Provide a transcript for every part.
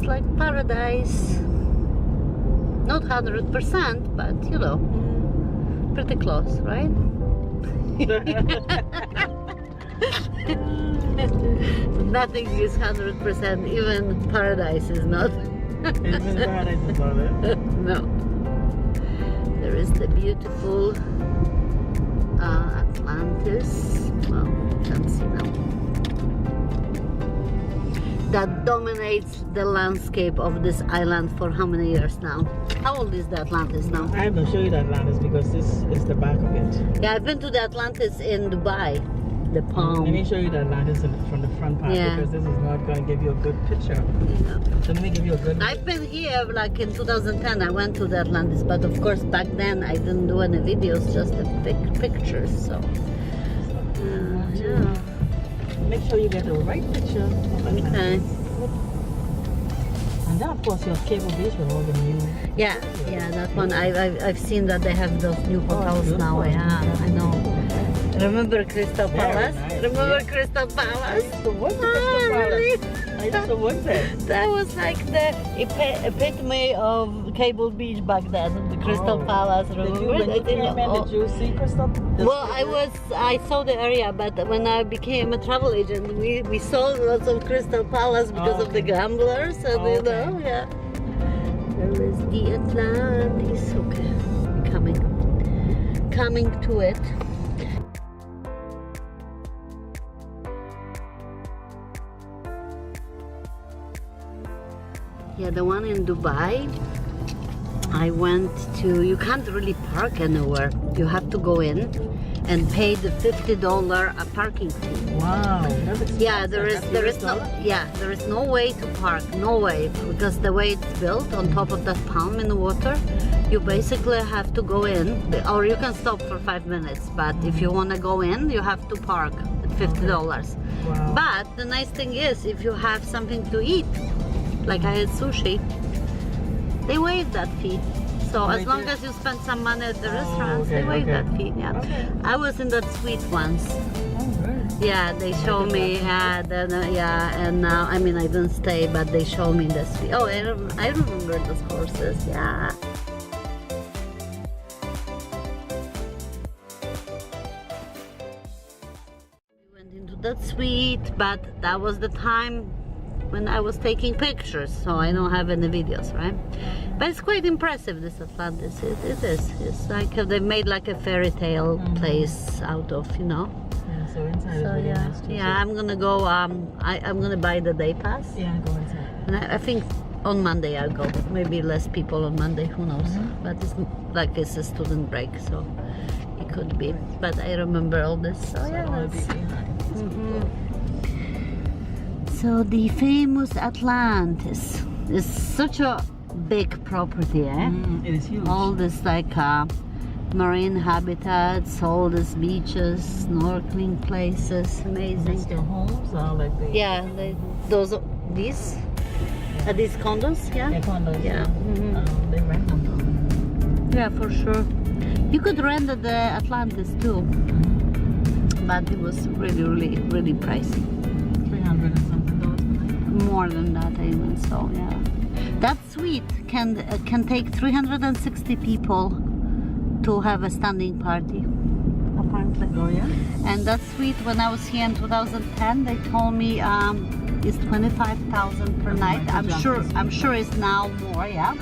like paradise. Not 100%, but you know, pretty close, right? Nothing is 100%, even paradise is not. Even paradise is not it. No. There is the beautiful Atlantis. Well, you can see now. That dominates the landscape of this island for how many years now? How old is the Atlantis now? I have to show you the Atlantis because this is the back of it. Yeah, I've been to the Atlantis in Dubai. The palm. Let me show you the Atlantis from the front part because this is not going to give you a good picture. Yeah. So let me give you a good. I've been here like in 2010. I went to the Atlantis, but of course back then I didn't do any videos, just the pictures. So yeah. Make sure you get the right picture of Atlantis. Okay. And then of course your cable beach with all the new. Yeah, that one. I've seen that they have those new hotels now. Yeah, I know. Remember Crystal Palace? Nice. Remember Crystal Palace? I used to work at Crystal Palace. Really? I used to work there. That was like the epitome of Cable Beach back then, the Crystal Palace. Remember? When you came in, did you see Crystal? Well, I saw the area, but when I became a travel agent, we saw lots of Crystal Palace because of the gamblers, and you know, yeah. There is the Atlantis. Okay, coming to it. Yeah, the one in Dubai, I went to, you can't really park anywhere. You have to go in and pay the $50 parking fee. Wow, that's expensive. Yeah, there is no way to park, no way, because the way it's built on top of that palm in the water, you basically have to go in, or you can stop for 5 minutes, but if you want to go in, you have to park at $50. Wow. But the nice thing is, if you have something to eat, like I had sushi, they waive that fee. So as long as you spend some money at the restaurants, they waive that fee. Yeah, I was in that suite once. Yeah, they show me. And now I mean I didn't stay, but they show me the suite. Oh, I remember those horses. Yeah. We went into that suite, but that was the time when I was taking pictures, so I don't have any videos, right? But it's quite impressive, this Atlantis. It is. It's like they made like a fairy tale place out of, you know. Yeah, so inside is really nice too. Yeah, I'm gonna go. I'm gonna buy the day pass. Yeah, go inside. And I think on Monday I'll go. Maybe less people on Monday. Who knows? But it's like it's a student break, so it could be. But I remember all this. So yeah, that's. So the famous Atlantis is such a big property, eh? It is huge. All this like marine habitats, all these beaches, snorkeling places, amazing. That's their homes or like the... Yeah, these? Are these condos? Yeah? Yeah, condos. Yeah. They rent them. Yeah, for sure. You could rent at the Atlantis too, but it was really pricey. 300 and something dollars per night. More than that, even so, yeah. That suite can take 360 people to have a standing party, apparently. Oh yeah? And that suite, when I was here in 2010, they told me is 25,000 per night. I'm sure it's now more, yeah.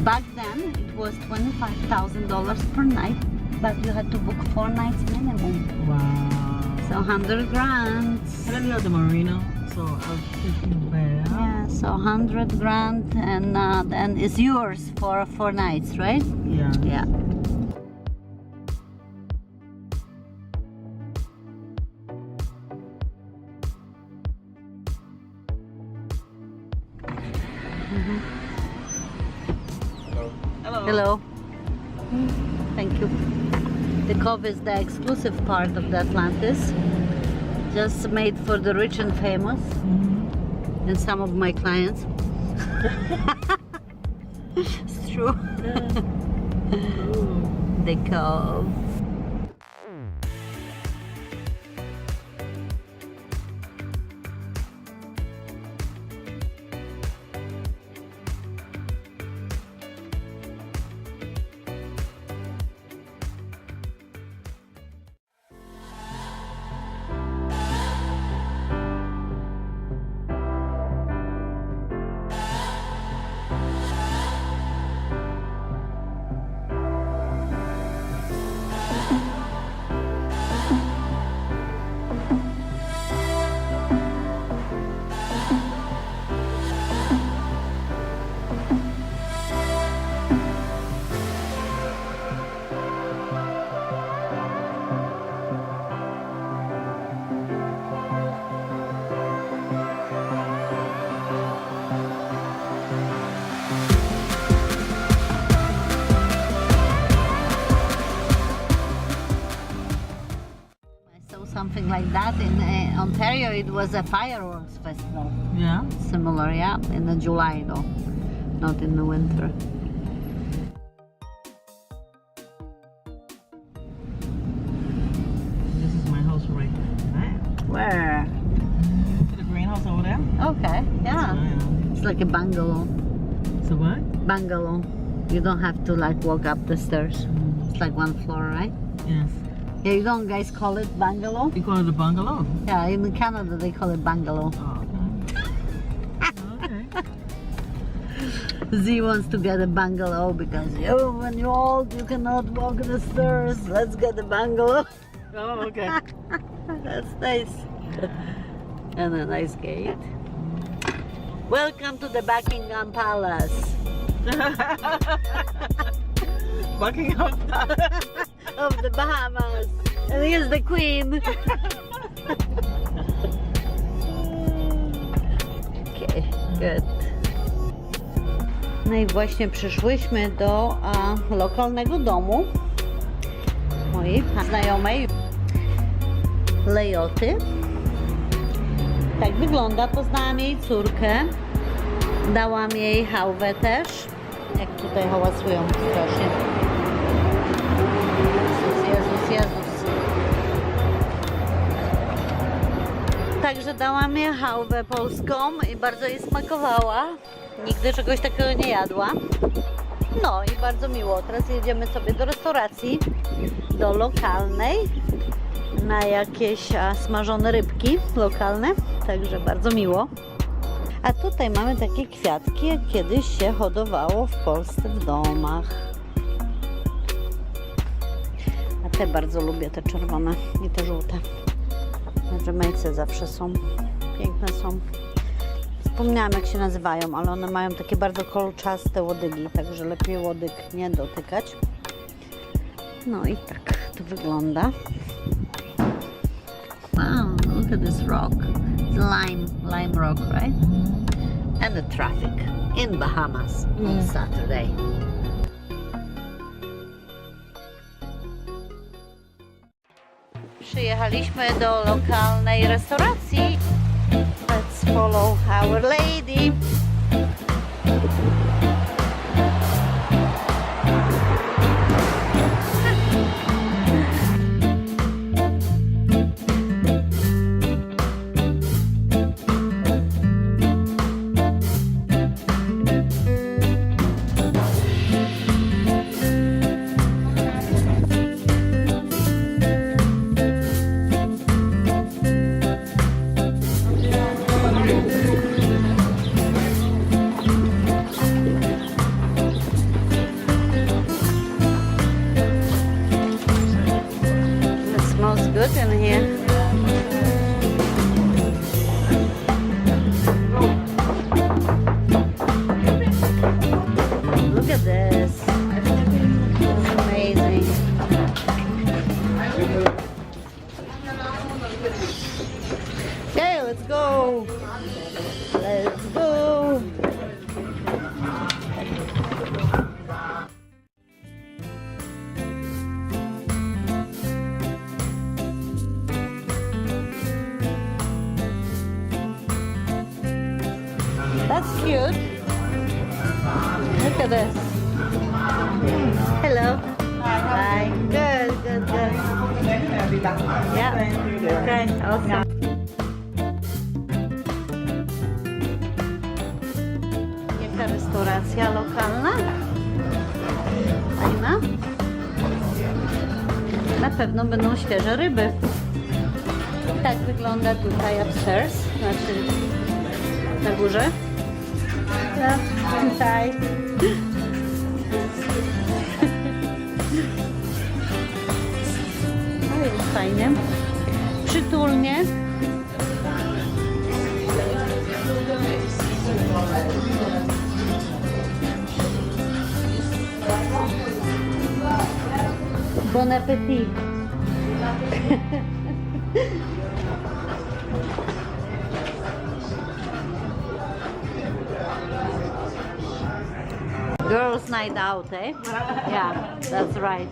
Back then it was $25,000 per night, but you had to book 4 nights minimum. Wow. So 100 grand. I don't know the marina, so I'll take there. Yeah, so 100 grand, and then it's yours for 4 nights, right? Yeah. Yeah. Hello. Thank you. The cove is the exclusive part of the Atlantis, just made for the rich and famous, and some of my clients. It's true. The cove. something like that. In Ontario, it was a fireworks festival. Yeah. Similar, yeah, in the July though, not in the winter. This is my house right there. Where? The greenhouse over there. Okay, yeah. It's like a bungalow. So what? Bungalow. You don't have to like walk up the stairs. It's like one floor, right? Yes. Yeah, you don't guys call it bungalow? You call it a bungalow? Yeah, in Canada they call it bungalow. Oh, okay. Z wants to get a bungalow because when you're old you cannot walk the stairs. Let's get a bungalow. Oh, okay. That's nice. And a nice gate. Welcome to the Buckingham Palace. Buckingham of the Bahamas. And here's the Queen. Okay, good. No i właśnie przyszłyśmy do lokalnego domu mojej znajomej Leothy. Tak wygląda. Poznałam jej córkę. Dałam jej chałwę też. Jak tutaj hałasują strasznie. Jezus. Także dałam jej chałwę polską i bardzo jej smakowała. Nigdy czegoś takiego nie jadła. No i bardzo miło. Teraz jedziemy sobie do restauracji, do lokalnej, na jakieś smażone rybki lokalne. Także bardzo miło. A tutaj mamy takie kwiatki, jak kiedyś się hodowało w Polsce w domach. A te bardzo lubię, te czerwone i te żółte. Na Jamajce zawsze są. Piękne są. Zapomniałam jak się nazywają, ale one mają takie bardzo kolczaste łodygi, także lepiej łodyg nie dotykać. No i tak to wygląda. Wow, look at this rock. It's lime rock, right? And the traffic in Bahamas on Saturday. Przyjechaliśmy do lokalnej restauracji. Let's follow our lady. Good in here. Look at this. It's amazing. Okay, let's go. Let's go. That's cute. Look at this. Hello. Hi. Good. Yeah. Okay, awesome. Jaka restauracja lokalna? Fajna. Na pewno będą świeże ryby. Tak wygląda tutaj upstairs, znaczy na górze. Tutaj. No jest fajnie. Przytulnie. Bon appétit. Girls' night out, eh? Yeah, that's right.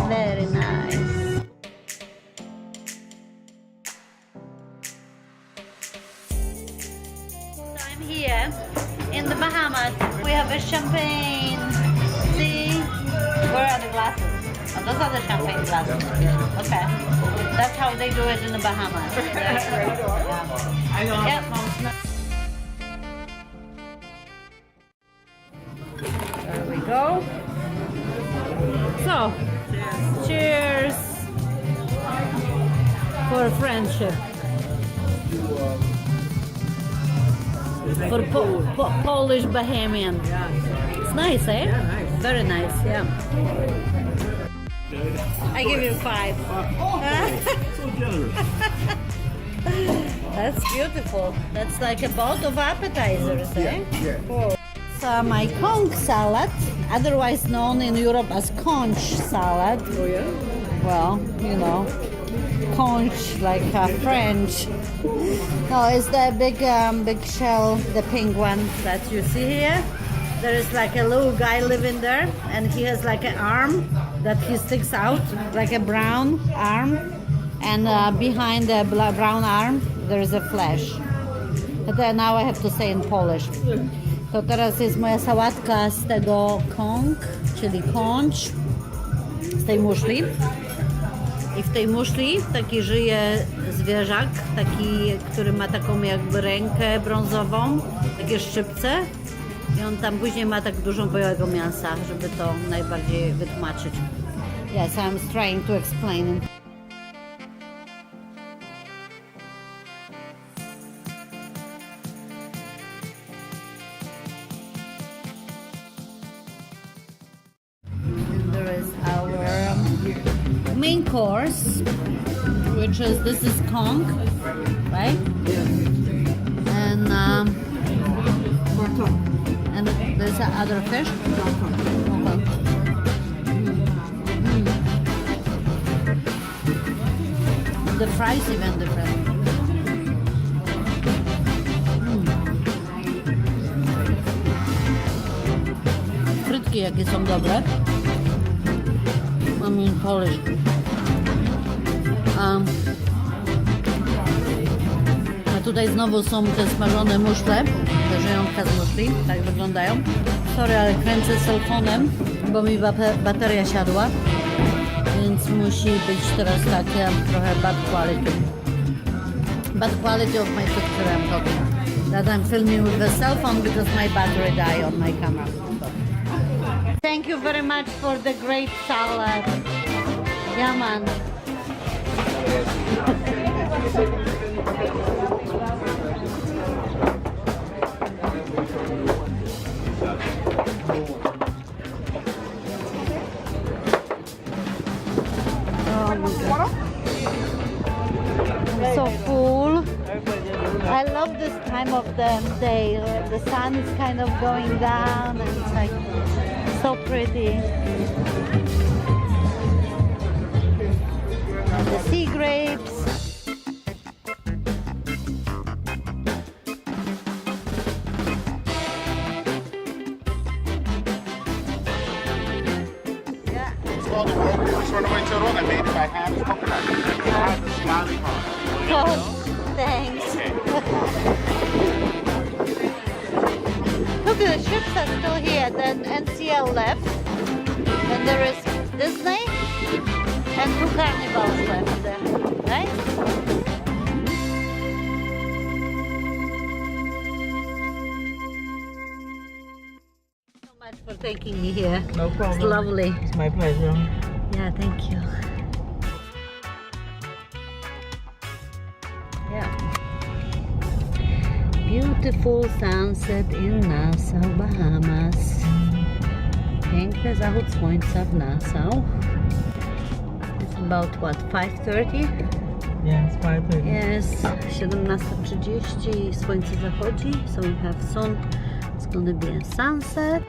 Very nice. So I'm here in the Bahamas. We have a champagne. See? Where are the glasses? Oh, those are the champagne glasses. Okay. That's how they do it in the Bahamas. Yeah. Yep. There we go. So, cheers for friendship. For Polish Bahamian. It's nice, eh? Yeah, nice. Very nice, yeah. I give you 5. So generous. That's beautiful. That's like a boat of appetizers, eh? Yeah. Cool. So my conch salad, otherwise known in Europe as conch salad. Oh yeah? Well, you know, conch like French. No, it's the big shell, the pink one that you see here. There is like a little guy living there, and he has like an arm that he sticks out, like a brown arm, and behind the brown arm there is a flesh. But now I have to say in Polish. To teraz jest moja sałatka z tego conch, czyli conch, z tej muszli. I w tej muszli taki żyje zwierzak, taki, który ma taką jakby rękę brązową, takie szczypce. I on tam później ma tak dużo białego mięsa, żeby to najbardziej wytłumaczyć. Yes, I'm trying to explain. Main course, which is this is conch, right? And there's other fish. Okay. The fries even different. Frytki jakie są dobre. I mean Polish. A tutaj znowu są te smażone muszle, te żyjątka z muszli, tak wyglądają. Sorry, ale kręcę telefonem, bo mi bateria siadła, więc musi być teraz takie trochę bad quality. Bad quality of my picture I'm talking. That I'm filming with the cell phone because my battery died on my camera. Thank you very much for the great salad. Yeah, man. I'm so full. I love this time of the day. The sun is kind of going down and it's like so pretty. And the sea grapes. Yeah. It's called the World Runaway Turtle. I made it by hand. It's coconut. It has a smiling heart. Oh, thanks. Look, the ships are still here. Then NCL left. And there is Disney and 2 carnivals left there, right? So much for taking me here. No problem. It's lovely. It's my pleasure. Yeah, thank you. Yeah. Beautiful sunset in Nassau, Bahamas. Piękny zachód słońca w Nassau. It's about what, 5:30? Yeah, it's 5:30. Yes, 17:30 i słońce zachodzi. So we have sun. It's gonna be a sunset.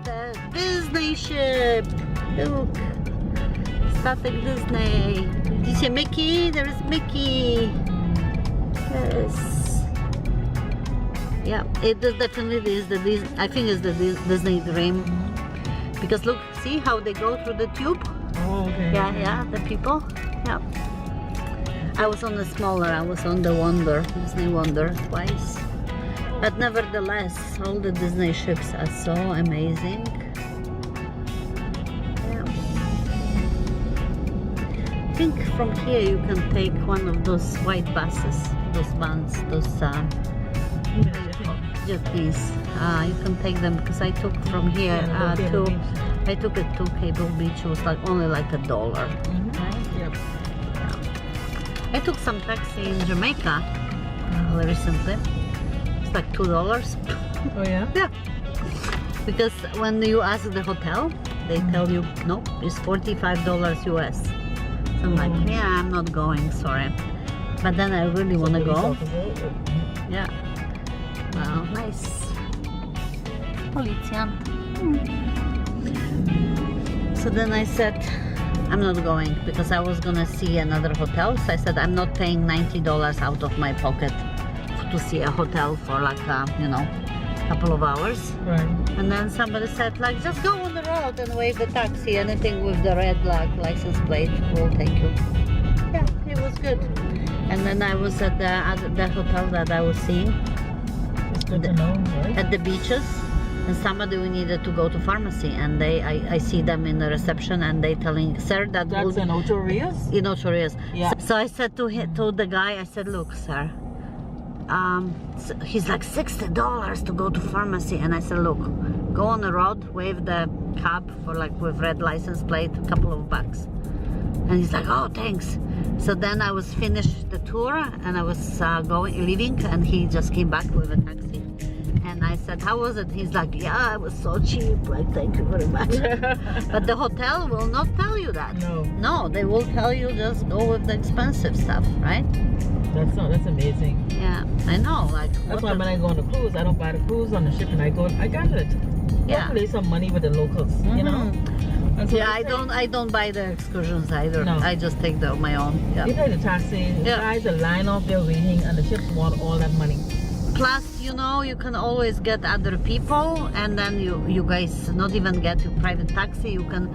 The Disney ship. Look, Classic Disney. Did you see Mickey? There is Mickey. Yes. Yeah, it definitely is I think it's the Disney dream. Because look, see how they go through the tube? Oh, okay. Yeah, the people. Yeah. I was on the smaller, I was on the Wonder, Disney Wonder twice. But nevertheless, all the Disney ships are so amazing. Yeah. I think from here you can take one of those white buses, those vans, those jetties. You can take them because I took from here I took it to Cable Beach. It was only like $1. Right? Yep. I took some taxi in Jamaica recently. It's like $2. Oh yeah? Yeah. Because when you ask the hotel, they tell you no, it's $45 US. So I'm like, yeah, I'm not going, sorry. But then I really want to go. Yeah. Wow, nice. Policjant. So then I said, I'm not going because I was gonna see another hotel. So I said, I'm not paying $90 out of my pocket to see a hotel for like a, couple of hours. Right. And then somebody said, like, just go on the road and wave the taxi. Anything with the red license plate will take you. Yeah, it was good. And then I was at the hotel that I was seeing. It's good to know, right? At the beaches. And somebody we needed to go to pharmacy, and I see them in the reception, and they telling, sir, that's in Ocho Rios? In Ocho Rios. Yeah. So I said to the guy, I said, look, sir, so he's like $60 to go to pharmacy, and I said, look, go on the road, wave the cab for with red license plate, a couple of bucks. And he's like, oh, thanks. So then I was finished the tour, and I was leaving, and he just came back with a taxi. And I said, how was it? He's like, yeah, it was so cheap. Like, thank you very much. But the hotel will not tell you that. No, they will tell you just go with the expensive stuff, right? That's amazing. Yeah, I know. That's why when I go on the cruise, I don't buy the cruise on the ship, and I got it. Yeah. Hopefully some money with the locals, you know. So yeah, I don't buy the excursions either. No. I just take my own. Yeah. You pay the taxi, the guys, the line off, they're waiting, and the ships want all that money. Plus, you can always get other people, and then you guys not even get your private taxi. You can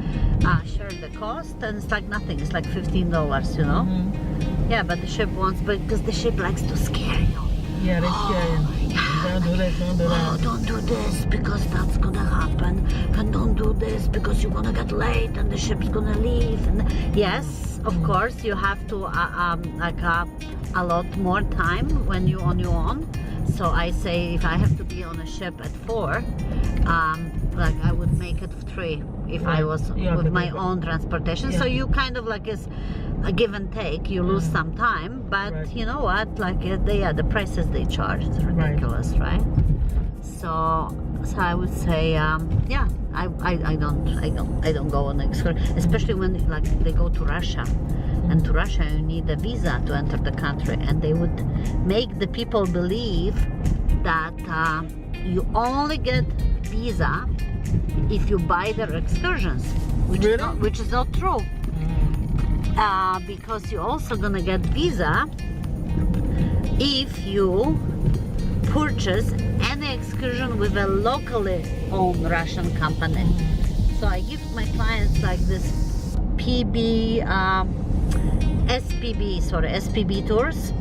share the cost, and it's like nothing. It's like $15, Yeah, but the ship wants, because the ship likes to scare you. Yeah, they scare you. Yeah, Don't do this, don't do that. Oh, don't do this because that's gonna happen, and don't do this because you're gonna get late and the ship's gonna leave. And yes, of course, you have to allot more time when you're on your own. So I say if I have to be on a ship at 4, I would make it 3 if I was with my own transportation. So you kind of it's a give and take. You lose some time, but you know what? The prices they charge is ridiculous, right? So I would say, yeah, I don't go on excursion, especially when they go to Russia. And to Russia, you need a visa to enter the country, and they would make the people believe that you only get visa if you buy their excursions, which is not true. Because you're also gonna get visa if you purchase any excursion with a locally owned Russian company. So I give my clients this SPB tours,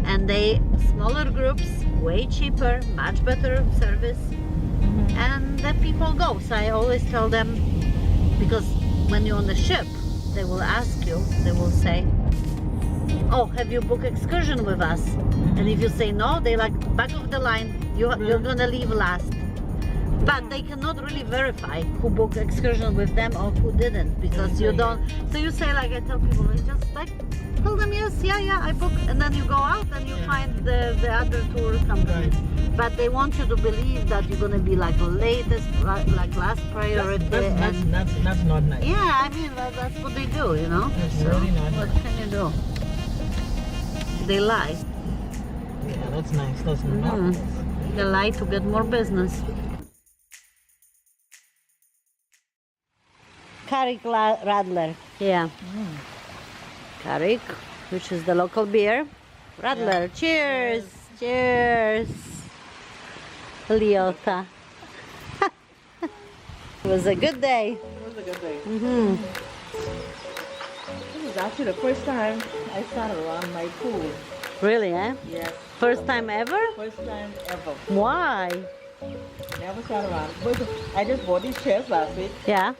and they smaller groups, way cheaper, much better service, and the people go. So I always tell them, because when you're on the ship, they will ask you, they will say, oh, have you booked excursion with us? And if you say no, they back of the line, you're gonna leave last. But they cannot really verify who booked excursion with them or who didn't, because you don't. So you say, I tell people, just tell them yes, yeah, I booked, and then you go out and you find the other tour company. But they want you to believe that you're gonna be latest, last priority. That's not nice. Yeah, I mean that's what they do, That's really not what nice. can you do? They lie. Yeah, that's nice. That's not nice. They lie to get more business. Carrick Radler. Yeah. Carrick, which is the local beer. Radler. Cheers. Cheers. Leotha. It was a good day. It was a good day. Mm-hmm. This is actually the first time I sat around my pool. Really, eh? Yes. First time ever? First time ever. Why? Never sat around. But I just bought these chairs last week. Yeah.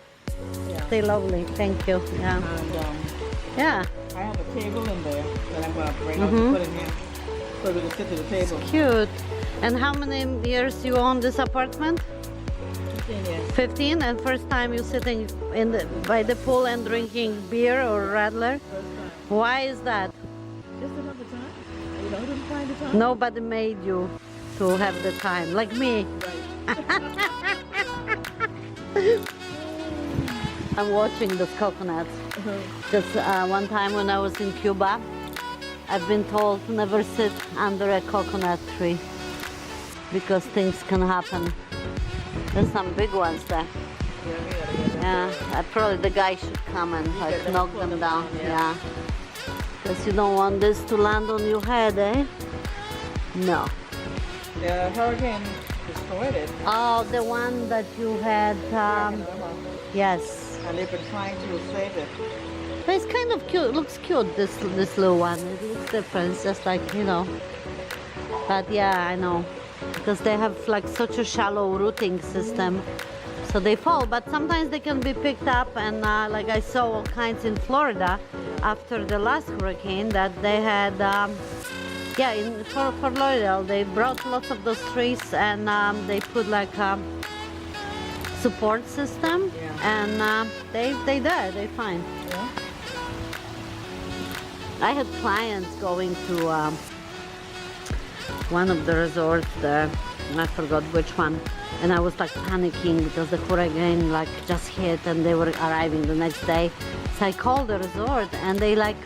Yeah. They're lovely. Thank you. Yeah. And Yeah. I have a table in there that I'm going to bring out and put in here so we can sit at the table. Cute. And how many years you own this apartment? 15 years. 15. And first time you sitting in by the pool and drinking beer or radler? First time. Why is that? Just another time. You know, didn't find the time. Nobody made you to have the time, like me. I'm watching the coconuts. Just one time when I was in Cuba, I've been told to never sit under a coconut tree because things can happen. There's some big ones there. Yeah, probably the guy should come and like knock them down. Yeah. Because you don't want this to land on your head, eh? No. The hurricane destroyed it. Oh, the one that you had, yes. And they've been trying to save it. But it's kind of cute. It looks cute, this little one. It looks different. It's just like, you know. But yeah, I know. Because they have like such a shallow rooting system. So they fall. But sometimes they can be picked up. And like I saw all kinds in Florida after the last hurricane that they had, yeah, in Fort Lauderdale, they brought lots of those trees and they put like a support system. And they're there, they're fine. Yeah. I had clients going to one of the resorts there, I forgot which one, and I was like panicking because the hurricane like just hit and they were arriving the next day. So I called the resort and they like,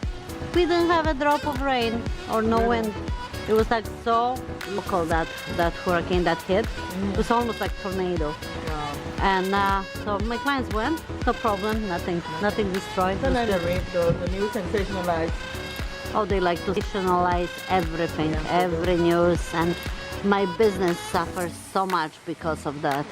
we didn't have a drop of rain or no wind. It was like so local, that hurricane that hit. It was almost like tornado. Wow. And so my clients went, no problem, nothing destroyed. It was Sometimes good. they read the news sensationalized. Oh, they like to sensationalize everything, every news, and my business suffers so much because of that.